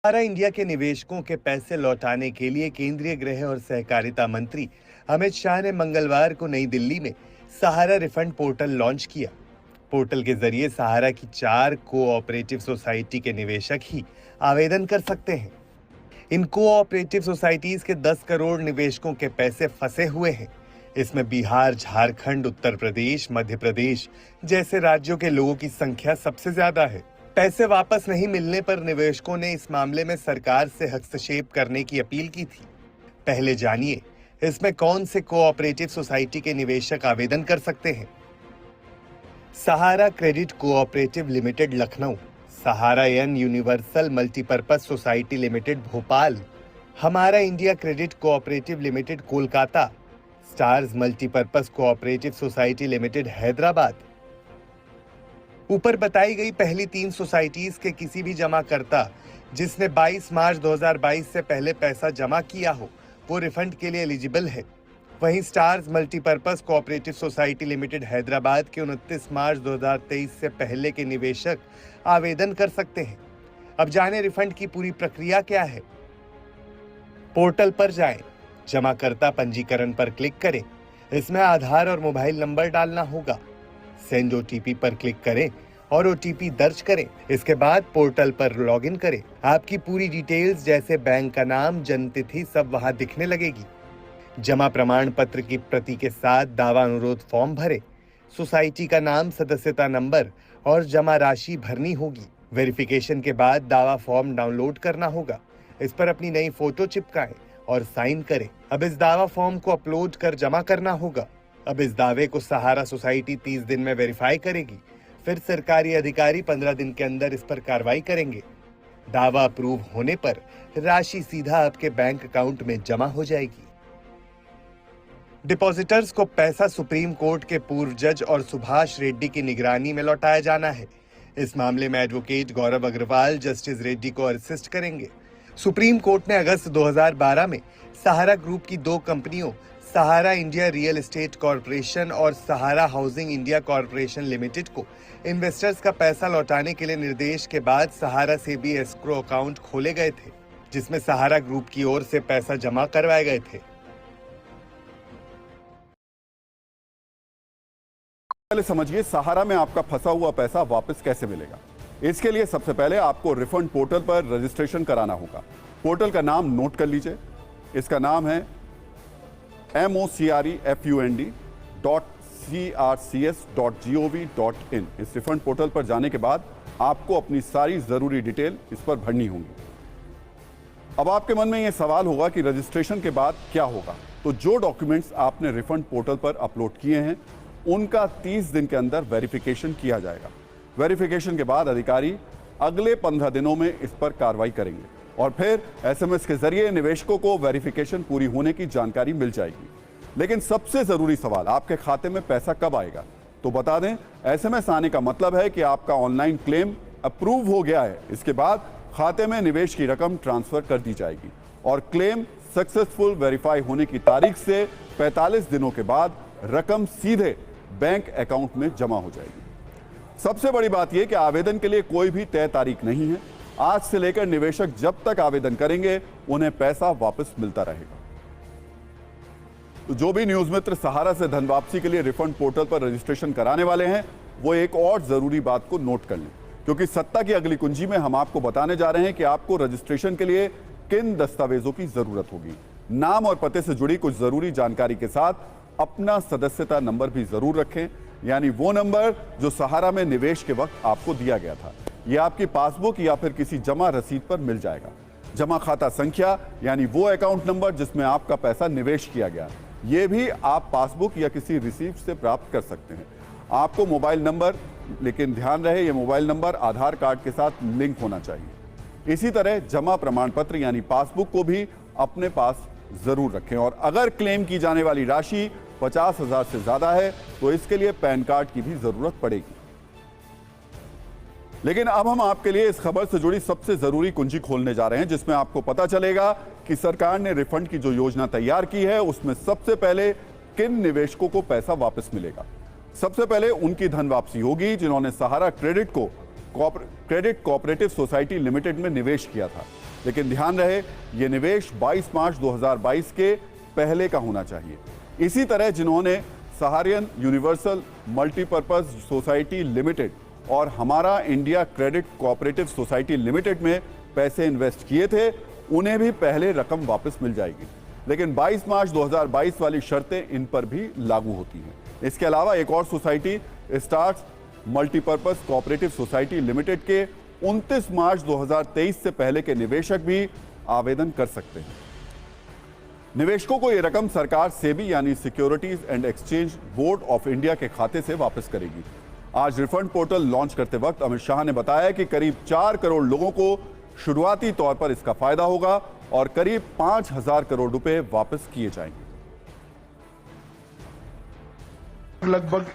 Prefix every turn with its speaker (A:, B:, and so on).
A: सहारा India के निवेशकों के पैसे लौटाने के लिए केंद्रीय गृह और सहकारिता मंत्री अमित शाह ने मंगलवार को नई दिल्ली में सहारा रिफंड पोर्टल लॉन्च किया। पोर्टल के जरिए सहारा की 4 कोऑपरेटिव सोसाइटी के निवेशक ही आवेदन कर सकते हैं। इन कोऑपरेटिव सोसाइटीज के 10 करोड़ निवेशकों के पैसे फंसे हुए हैं। इसमें बिहार, झारखंड, उत्तर प्रदेश, मध्य प्रदेश जैसे राज्यों के लोगों की संख्या सबसे ज्यादा है। पैसे वापस नहीं मिलने पर निवेशकों ने इस मामले में सरकार से हस्तक्षेप करने की अपील की थी। पहले जानिए इसमें कौन से कोऑपरेटिव सोसाइटी के निवेशक आवेदन कर सकते हैं। Sahara credit cooperative limited Lucknow, Saharayn universal multipurpose society limited Bhopal, Hamara India credit cooperative limited Kolkata, stars multipurpose cooperative society limited Hyderabad. ऊपर बताई गई पहली 3 सोसाइटीज के किसी भी जमाकर्ता जिसने 22 मार्च 2022 से पहले पैसा जमा किया हो वो रिफंड के लिए एलिजिबल है। वहीं stars multipurpose cooperative society limited Hyderabad के 29 मार्च 2023 से पहले के निवेशक आवेदन कर सकते हैं। अब जाने रिफंड की पूरी प्रक्रिया क्या है। पोर्टल पर जाएं, जमाकर्ता पंजीकरण पर क्लिक करें। इसमें आधार और मोबाइल नंबर डालना होगा। सेंड ओटीपी पर क्लिक करें और ओटीपी दर्ज करें। इसके बाद पोर्टल पर लॉगिन करें। आपकी पूरी डिटेल्स जैसे बैंक का नाम, जन्मतिथि सब वहां दिखने लगेगी। जमा प्रमाण पत्र की प्रति के साथ दावा अनुरोध फॉर्म भरें। सोसाइटी का नाम, सदस्यता नंबर और जमा राशि भरनी होगी। वेरिफिकेशन के बाद दावा फॉर्म डाउनलोड करना होगा। इस पर अपनी नई फोटो चिपकाएं और साइन करें। अब इस दावा फॉर्म को अपलोड कर जमा करना होगा। अब इस दावे को सहारा सोसाइटी 30 दिन में वेरीफाई करेगी। फिर सरकारी अधिकारी 15 दिन के अंदर इस पर कार्रवाई करेंगे। दावा अप्रूव होने पर राशि सीधा आपके बैंक अकाउंट में जमा हो जाएगी। डिपॉजिटर्स को पैसा सुप्रीम कोर्ट के पूर्व जज और सुभाष रेड्डी की निगरानी में लौटाया जाना है। इस मामले में एडवोकेट गौरव अग्रवाल जस्टिस रेड्डी को असिस्ट करेंगे। सुप्रीम कोर्ट ने अगस्त 2012 में सहारा ग्रुप की 2 कंपनियों सहारा इंडिया रियल एस्टेट कॉरपोरेशन और सहारा हाउसिंग इंडिया कॉरपोरेशन लिमिटेड को इन्वेस्टर्स का पैसा लौटाने के लिए निर्देश के बाद सहारा से भी एस्क्रो अकाउंट खोले गए थे, जिसमें सहारा ग्रुप की ओर से पैसा जमा करवाए गए थे।
B: पहले समझिए सहारा में आपका फंसा हुआ पैसा वापस कैसे मिलेगा। इसके लिए सबसे पहले आपको रिफंड पोर्टल पर रजिस्ट्रेशन कराना होगा। पोर्टल का नाम नोट कर लीजिए। इसका नाम है mocrefund.crcs.gov.in। इस रिफंड पोर्टल पर जाने के बाद आपको अपनी सारी जरूरी डिटेल इस पर भरनी होंगी। अब आपके मन में यह सवाल होगा कि रजिस्ट्रेशन के बाद क्या होगा। तो जो डॉक्यूमेंट्स आपने रिफंड पोर्टल पर अपलोड किए हैं उनका 30 दिन के अंदर वेरिफिकेशन किया जाएगा। वेरिफिकेशन के बाद अधिकारी अगले 15 दिनों में इस पर कार्रवाई करेंगे और फिर एसएमएस के जरिए निवेशकों को वेरिफिकेशन पूरी होने की जानकारी मिल जाएगी। लेकिन सबसे जरूरी सवाल, आपके खाते में पैसा कब आएगा। तो बता दें, एसएमएस आने का मतलब है कि आपका ऑनलाइन क्लेम अप्रूव हो गया है। इसके बाद खाते में निवेश की रकम ट्रांसफर कर दी जाएगी और क्लेम सक्सेसफुल वेरीफाई होने की तारीख से 45 दिनों के बाद रकम सीधे बैंक अकाउंट में जमा हो जाएगी। सबसे बड़ी बात यह कि आवेदन के लिए कोई भी तय तारीख नहीं है। आज से लेकर निवेशक जब तक आवेदन करेंगे उन्हें पैसा वापस मिलता रहेगा। तो जो भी न्यूज मित्र सहारा से धन वापसी के लिए रिफंड पोर्टल पर रजिस्ट्रेशन कराने वाले हैं वो एक और जरूरी बात को नोट कर लें, क्योंकि सत्ता की अगली कुंजी में हम आपको बताने जा रहे हैं कि आपको रजिस्ट्रेशन के लिए किन दस्तावेजों की जरूरत होगी। नाम और पते से जुड़ी कुछ जरूरी जानकारी के साथ अपना सदस्यता नंबर भी जरूर रखें, यानी वो नंबर जो सहारा में निवेश के वक्त आपको दिया गया था। यह आपकी पासबुक या फिर किसी जमा रसीद पर मिल जाएगा। जमा खाता संख्या यानी वो अकाउंट नंबर जिसमें आपका पैसा निवेश किया गया, यह भी आप पासबुक या किसी रिसीप्ट से प्राप्त कर सकते हैं। आपको मोबाइल नंबर, लेकिन ध्यान रहे यह मोबाइल नंबर आधार कार्ड के साथ लिंक होना चाहिए। इसी तरह जमा प्रमाण पत्र यानी पासबुक को भी अपने पास जरूर रखें। और अगर क्लेम की जाने वाली राशि 50,000 से ज्यादा है तो इसके लिए पैन कार्ड की भी जरूरत पड़ेगी। लेकिन अब हम आपके लिए इस खबर से जुड़ी सबसे जरूरी कुंजी खोलने जा रहे हैं, जिसमें आपको पता चलेगा कि सरकार ने रिफंड की जो योजना तैयार की है उसमें सबसे पहले किन निवेशकों को पैसा वापस मिलेगा। सबसे पहले उनकी धन वापसी होगी जिन्होंने सहारा क्रेडिट कोऑपरेटिव सोसाइटी लिमिटेड में निवेश किया था। लेकिन ध्यान रहे ये निवेश 22 मार्च 2022 के पहले का होना चाहिए। इसी तरह जिन्होंने सहारियन यूनिवर्सल मल्टीपर्पज सोसाइटी लिमिटेड और हमारा India credit cooperative society limited में पैसे इन्वेस्ट किए थे, उन्हें भी पहले रकम वापस मिल जाएगी, लेकिन 22 मार्च 2022 वाली शर्तें इन पर भी लागू होती हैं। इसके अलावा एक और society stars multipurpose cooperative society limited के 29 मार्च 2023 से पहले के निवेशक भी आवेदन कर सकते हैं। निवेशकों को यह रकम सरकार सेबी यानी securities and exchange board of India के खाते से वापस करेगी। आज रिफंड पोर्टल लॉन्च करते वक्त अमित शाह ने बताया कि करीब 4 करोड़ लोगों को शुरुआती तौर पर इसका फायदा होगा और करीब 5,000 करोड़ रुपए वापस किए जाएंगे।
C: लगभग